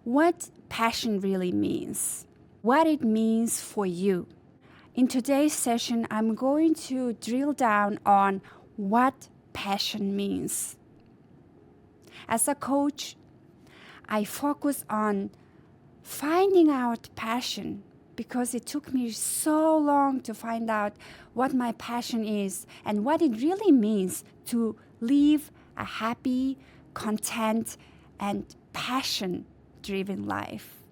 what passion really means, what it means for you. In today's session, I'm going to drill down on what passion means. As a coach, I focus on finding out passion because it took me so long to find out what my passion is and what it really means to live a happy, content, and passion-driven life.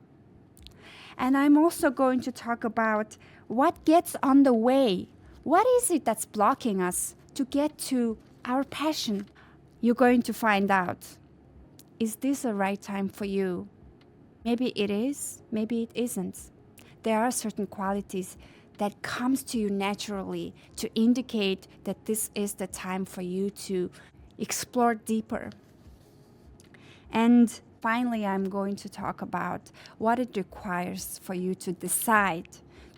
And I'm also going to talk about what gets on the way. What is it that's blocking us to get to our passion? You're going to find out. Is this the right time for you? Maybe it is, maybe it isn't. There are certain qualities that comes to you naturally to indicate that this is the time for you to explore deeper. And finally, I'm going to talk about what it requires for you to decide,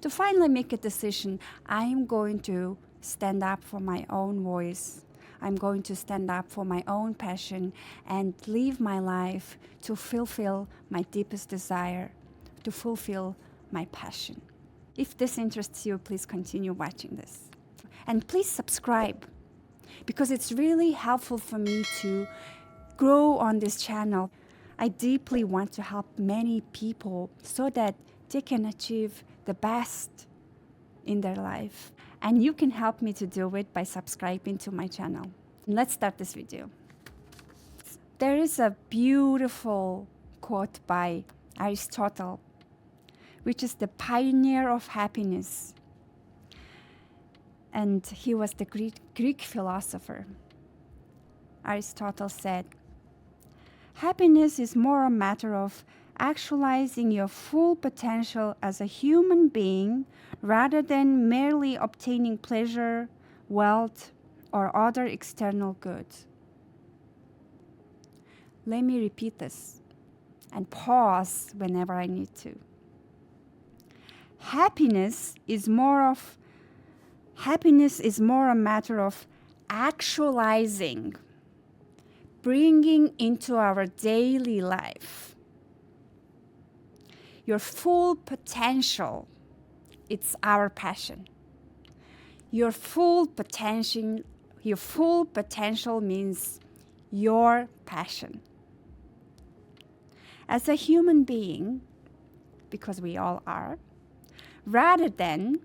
to finally make a decision. I am going to stand up for my own voice. I'm going to stand up for my own passion and live my life to fulfill my deepest desire, to fulfill my passion. If this interests you, please continue watching this. And please subscribe, because it's really helpful for me to grow on this channel. I deeply want to help many people so that they can achieve the best in their life. And you can help me to do it by subscribing to my channel. Let's start this video. There is a beautiful quote by Aristotle, which is the pioneer of happiness. And he was the Greek philosopher. Aristotle said, "Happiness is more a matter of actualizing your full potential as a human being rather than merely obtaining pleasure, wealth, or other external goods." Let me repeat this and pause whenever I need to. Happiness is more a matter of actualizing, bringing into our daily life your full potential. It's our passion. Your full potential means your passion. As a human being, because we all are, rather than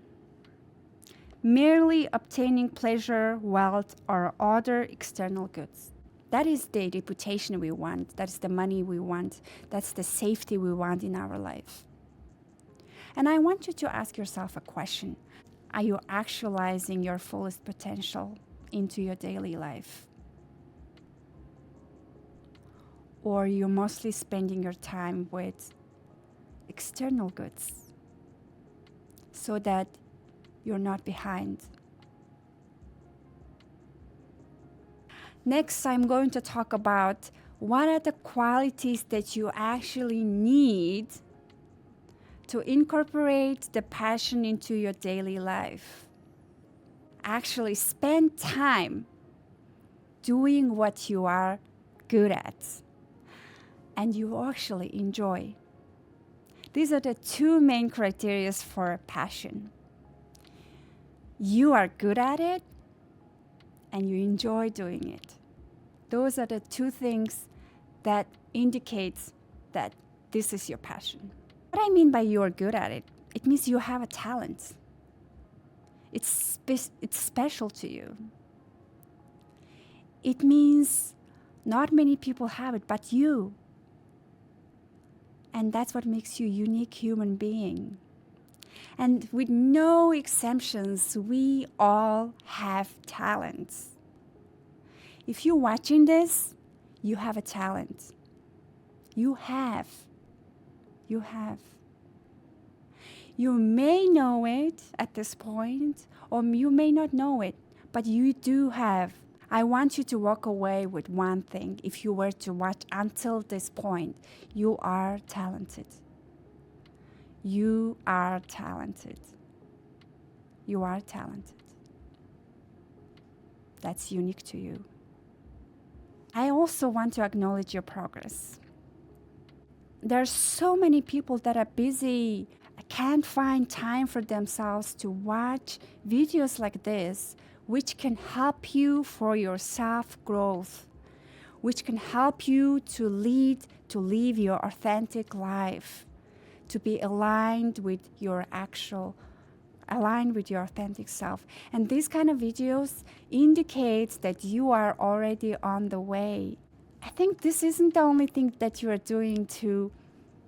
merely obtaining pleasure, wealth, or other external goods. That is the reputation we want. That's the money we want. That's the safety we want in our life. And I want you to ask yourself a question. Are you actualizing your fullest potential into your daily life? Or you're mostly spending your time with external goods so that you're not behind? Next, I'm going to talk about what are the qualities that you actually need to incorporate the passion into your daily life. Actually spend time doing what you are good at and you actually enjoy. These are the two main criteria for passion. You are good at it and you enjoy doing it. Those are the two things that indicates that this is your passion. What I mean by you're good at it, it means you have a talent. It's special to you. It means not many people have it, but you. And that's what makes you a unique human being. And with no exceptions, we all have talents. If you're watching this, you have a talent. You have. You may know it at this point, or you may not know it, but you do have. I want you to walk away with one thing. If you were to watch until this point, you are talented. You are talented. You are talented. That's unique to you. I also want to acknowledge your progress. There's so many people that are busy, can't find time for themselves to watch videos like this, which can help you for your self-growth, which can help you to live your authentic life, to be aligned with your authentic self. And these kind of videos indicates that you are already on the way. I think this isn't the only thing that you are doing to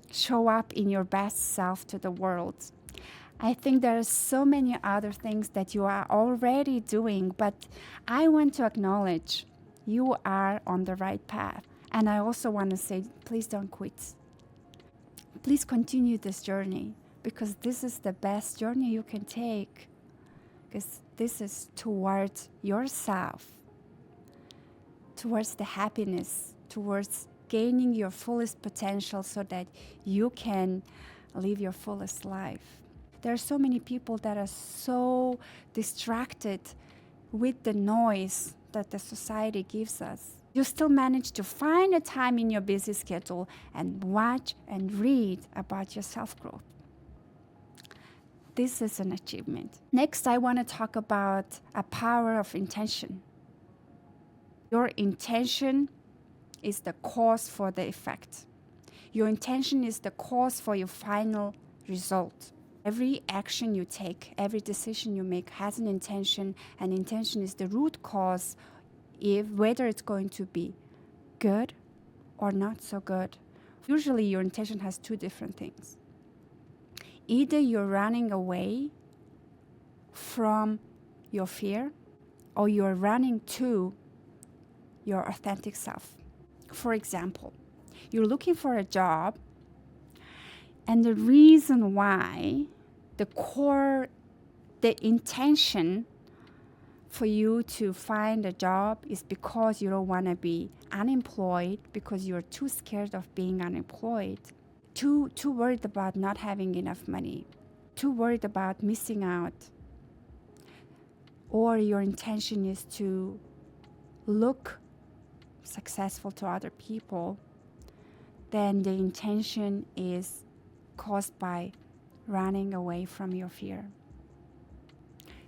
show up in your best self to the world. I think there are so many other things that you are already doing, but I want to acknowledge you are on the right path. And I also want to say, please don't quit. Please continue this journey, because this is the best journey you can take, because this is towards yourself, towards the happiness, towards gaining your fullest potential so that you can live your fullest life. There are so many people that are so distracted with the noise that the society gives us. You still manage to find a time in your busy schedule and watch and read about your self-growth. This is an achievement. Next, I want to talk about a power of intention. Your intention is the cause for the effect. Your intention is the cause for your final result. Every action you take, every decision you make has an intention, and intention is the root cause, whether it's going to be good or not so good. Usually your intention has two different things. Either you're running away from your fear, or you're running to your authentic self. For example, you're looking for a job, and the reason why, the intention for you to find a job is because you don't want to be unemployed, because you're too scared of being unemployed, too worried about not having enough money, too worried about missing out. Or your intention is to look successful to other people, then the intention is caused by running away from your fear.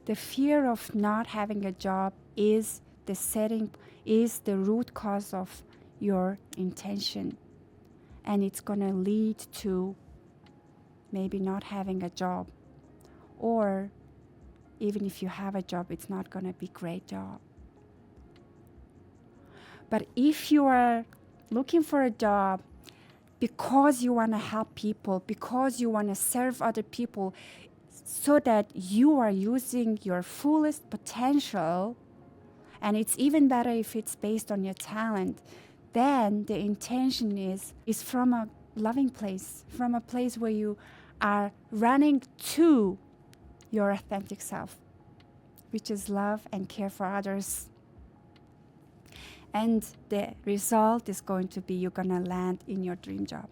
The fear of not having a job is the root cause of your intention. And it's going to lead to maybe not having a job. Or even if you have a job, it's not going to be a great job. But if you are looking for a job because you want to help people, because you want to serve other people, so that you are using your fullest potential, and it's even better if it's based on your talent, then the intention is from a loving place, from a place where you are running to your authentic self, which is love and care for others. And the result is going to be you're going to land in your dream job.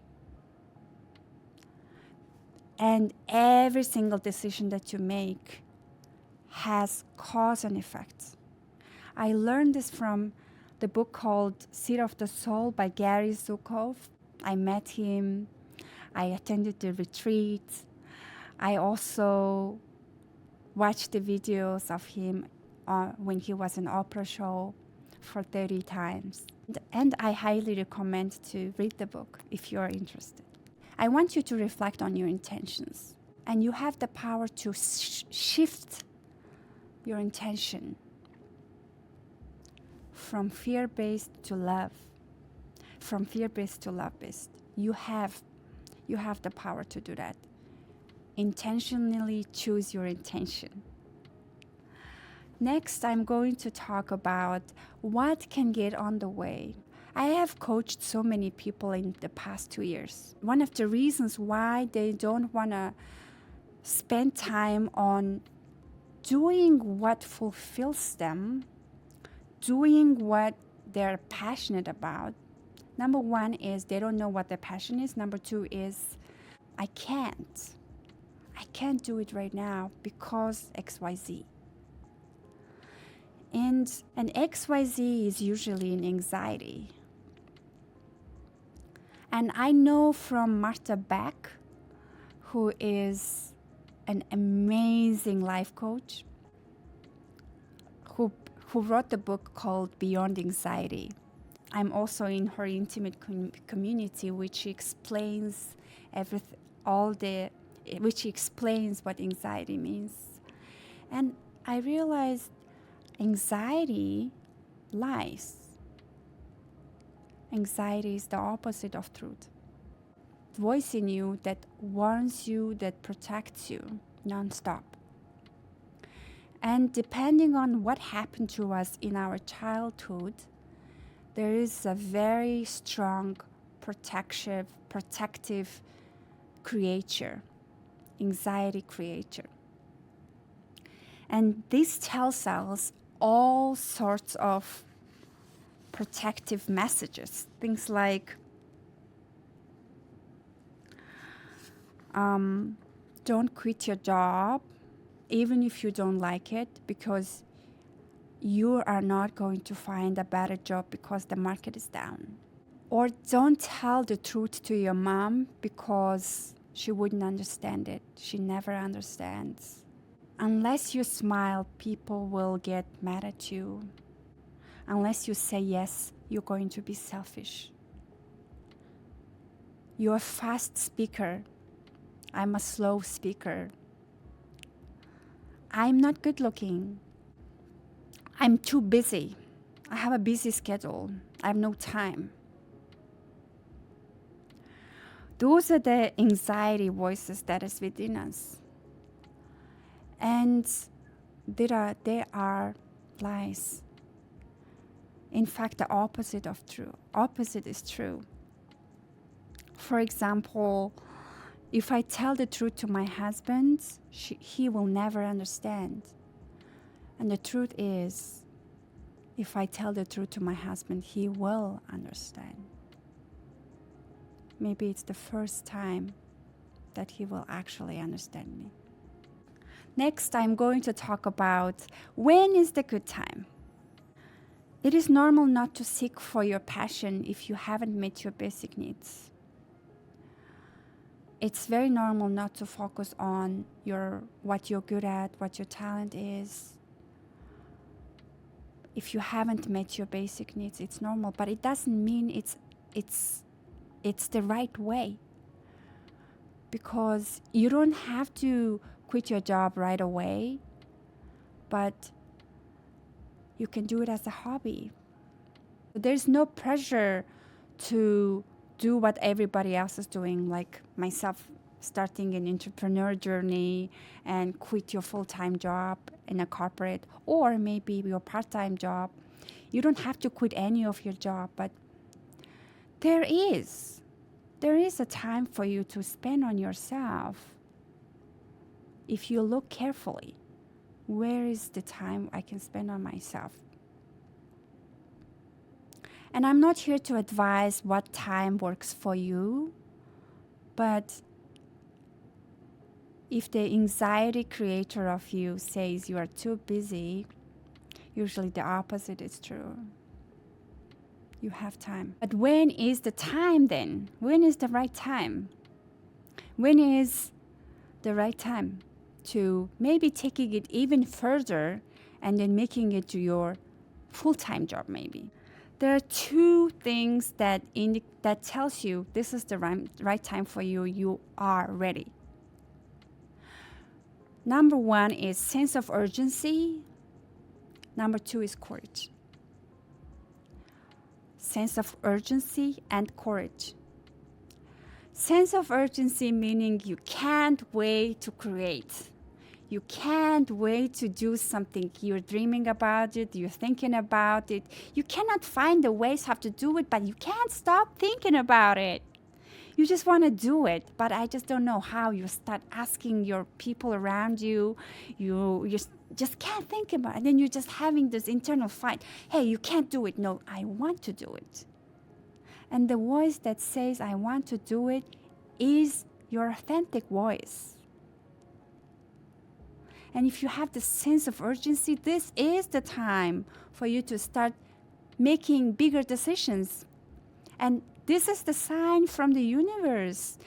And every single decision that you make has cause and effect. I learned this from the book called Seed of the Soul by Gary Zukav. I met him. I attended the retreat. I also watched the videos of him when he was in Oprah show for 30 times. And I highly recommend to read the book if you're interested. I want you to reflect on your intentions. And you have the power to shift your intention from fear-based to love, from fear-based to love-based. You have the power to do that. Intentionally choose your intention. Next, I'm going to talk about what can get on the way. I have coached so many people in the past 2 years. One of the reasons why they don't want to spend time on doing what fulfills them, doing what they're passionate about. Number one is they don't know what their passion is. Number two is I can't do it right now because XYZ. And an XYZ is usually an anxiety. And I know from Martha Beck, who is an amazing life coach, who wrote the book called Beyond Anxiety. I'm also in her intimate community, which explains which explains what anxiety means. And I realized anxiety lies. Anxiety is the opposite of truth. Voice in you that warns you, that protects you nonstop. And depending on what happened to us in our childhood, there is a very strong protective creature, anxiety creature. And this tells us all sorts of protective messages. Things like, don't quit your job, even if you don't like it, because you are not going to find a better job because the market is down. Or don't tell the truth to your mom because she wouldn't understand it. She never understands. Unless you smile, people will get mad at you. Unless you say yes, you're going to be selfish. You're a fast speaker. I'm a slow speaker. I'm not good looking. I'm too busy. I have a busy schedule. I have no time. Those are the anxiety voices that is within us. And they are lies. In fact, the opposite is true. For example, if I tell the truth to my husband, he will never understand. And the truth is, if I tell the truth to my husband, he will understand. Maybe it's the first time that he will actually understand me. Next, I'm going to talk about when is the good time. It is normal not to seek for your passion if you haven't met your basic needs. It's very normal not to focus on what you're good at, what your talent is. If you haven't met your basic needs, it's normal, but it doesn't mean it's the right way. Because you don't have to quit your job right away, but you can do it as a hobby. There's no pressure to do what everybody else is doing, like myself starting an entrepreneur journey and quit your full-time job in a corporate or maybe your part-time job. You don't have to quit any of your job, but there is a time for you to spend on yourself. If you look carefully, where is the time I can spend on myself? And I'm not here to advise what time works for you, but if the anxiety creator of you says you are too busy, usually the opposite is true. You have time. But when is the time then? When is the right time? When is the right time to maybe taking it even further and then making it to your full-time job maybe? There are two things that tells you this is the right time for you. You are ready. Number one is sense of urgency. Number two is courage. Sense of urgency and courage. Sense of urgency meaning you can't wait to create. You can't wait to do something. You're dreaming about it. You're thinking about it. You cannot find the ways how to do it, but you can't stop thinking about it. You just want to do it, but I just don't know how. You start asking your people around you. You just can't think about it. And then you're just having this internal fight. Hey, you can't do it. No, I want to do it. And the voice that says, I want to do it, is your authentic voice. And if you have the sense of urgency, this is the time for you to start making bigger decisions. And This is the sign from the universe.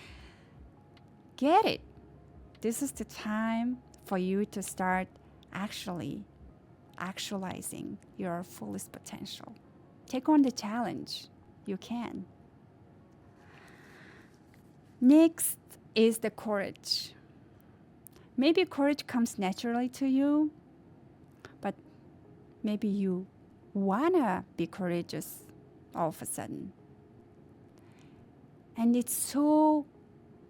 Get it. This is the time for you to start actualizing your fullest potential. Take on the challenge. You can. Next is the courage. Maybe courage comes naturally to you, but maybe you wanna be courageous all of a sudden. And it's so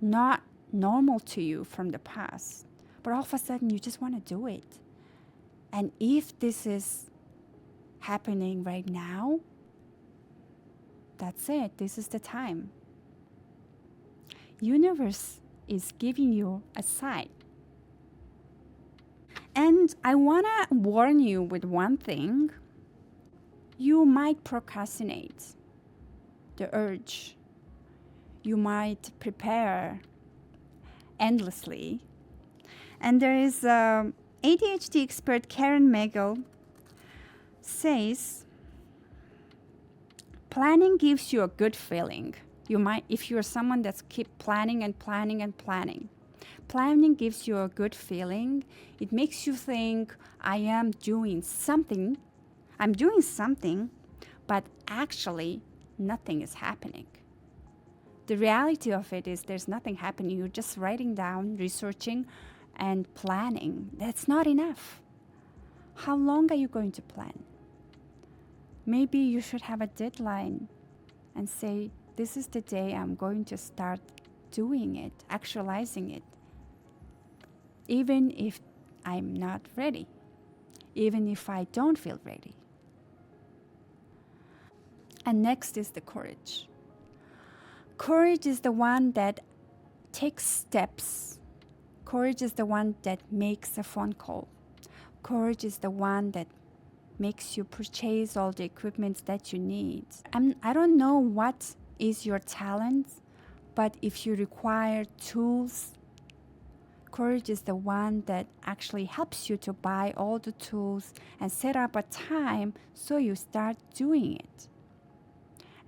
not normal to you from the past, but all of a sudden you just want to do it. And if this is happening right now, that's it. This is the time. Universe is giving you a sign. And I want to warn you with one thing. You might procrastinate the urge. You might prepare endlessly. And there is ADHD expert Karen Magel says, planning gives you a good feeling. You might, if you're someone that's keep planning and planning and planning. Planning gives you a good feeling. It makes you think, I'm doing something, but actually nothing is happening. The reality of it is there's nothing happening. You're just writing down, researching, and planning. That's not enough. How long are you going to plan? Maybe you should have a deadline and say, this is the day I'm going to start doing it, actualizing it. Even if I'm not ready, even if I don't feel ready. And next is the courage. Courage is the one that takes steps. Courage is the one that makes a phone call. Courage is the one that makes you purchase all the equipment that you need. I don't know what is your talent, but if you require tools, courage is the one that actually helps you to buy all the tools and set up a time so you start doing it.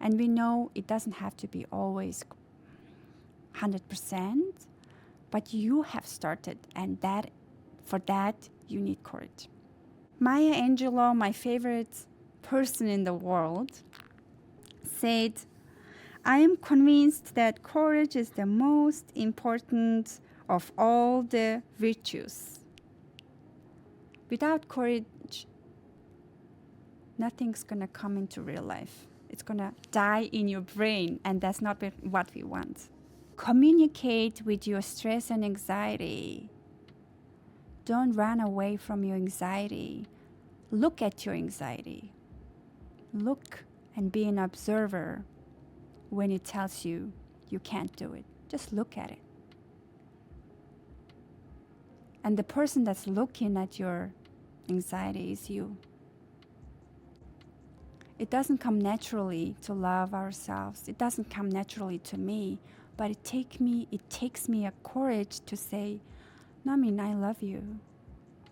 And we know it doesn't have to be always 100%, but you have started, and for that you need courage. Maya Angelou, my favorite person in the world, said, I am convinced that courage is the most important of all the virtues. Without courage, nothing's going to come into real life. It's going to die in your brain, and that's not what we want. Communicate with your stress and anxiety. Don't run away from your anxiety. Look at your anxiety. Look and be an observer when it tells you you can't do it. Just look at it. And the person that's looking at your anxiety is you. It doesn't come naturally to love ourselves. It doesn't come naturally to me, but it takes me a courage to say, Namin, I love you.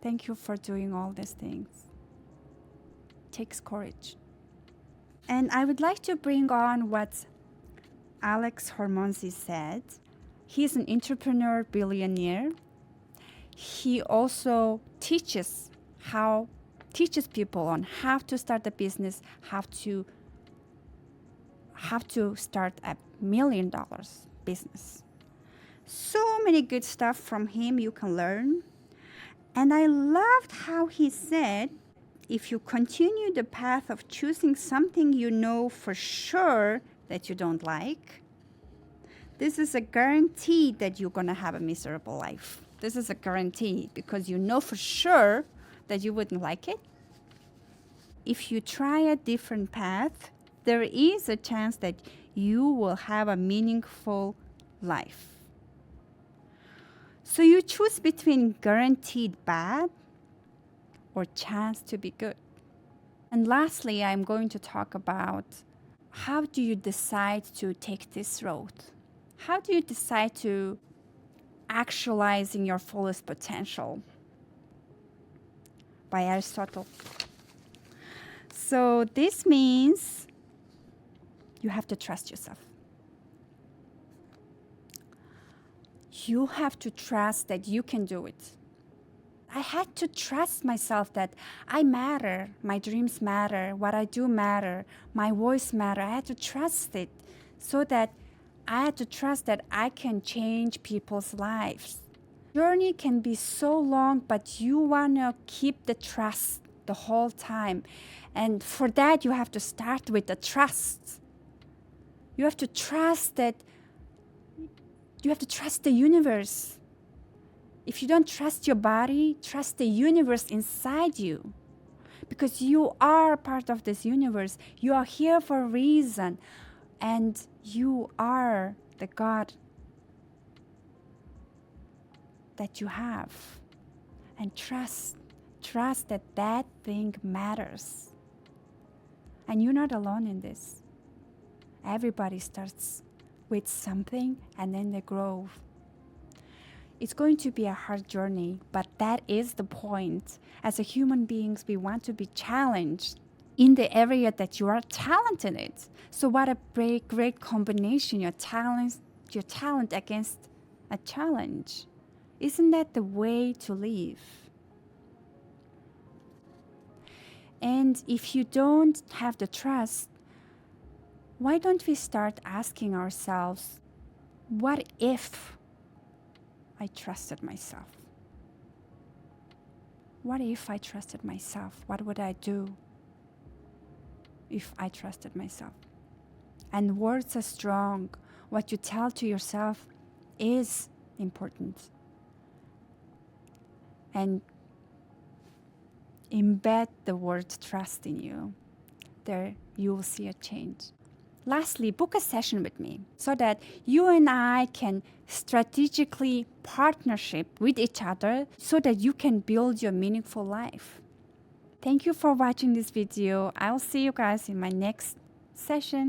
Thank you for doing all these things. It takes courage. And I would like to bring on what Alex Hormozi said. He's an entrepreneur, billionaire. He also teaches people on how to start a business, how to start $1 million business. So many good stuff from him you can learn. And I loved how he said, if you continue the path of choosing something you know for sure that you don't like, this is a guarantee that you're going to have a miserable life. This is a guarantee because you know for sure that you wouldn't like it. If you try a different path, there is a chance that you will have a meaningful life. So you choose between guaranteed bad or chance to be good. And lastly, I'm going to talk about how do you decide to take this road? How do you decide to actualizing your fullest potential? By Aristotle. So this means You have to trust yourself. You have to trust that you can do it. I had to trust myself that I matter, my dreams matter, what I do matter, my voice matter. I had to trust it so that I had to trust that I can change people's lives. Journey can be so long, but you want to keep the trust the whole time. And for that, you have to start with the trust. You have to trust that you have to trust the universe. If you don't trust your body, trust the universe inside you. Because you are part of this universe. You are here for a reason. And you are the God that you have. And trust that that thing matters. And you're not alone in this. Everybody starts with something and then they grow. It's going to be a hard journey, but that is the point. As a human beings, we want to be challenged in the area that you are talented in. So what a great combination, your talent against a challenge. Isn't that the way to live? And if you don't have the trust, why don't we start asking ourselves, what if I trusted myself? What if I trusted myself? What would I do if I trusted myself? And words are strong. What you tell to yourself is important. And embed the word trust in you. There you will see a change. Lastly, book a session with me so that you and I can strategically partnership with each other so that you can build your meaningful life. Thank you for watching this video. I'll see you guys in my next session.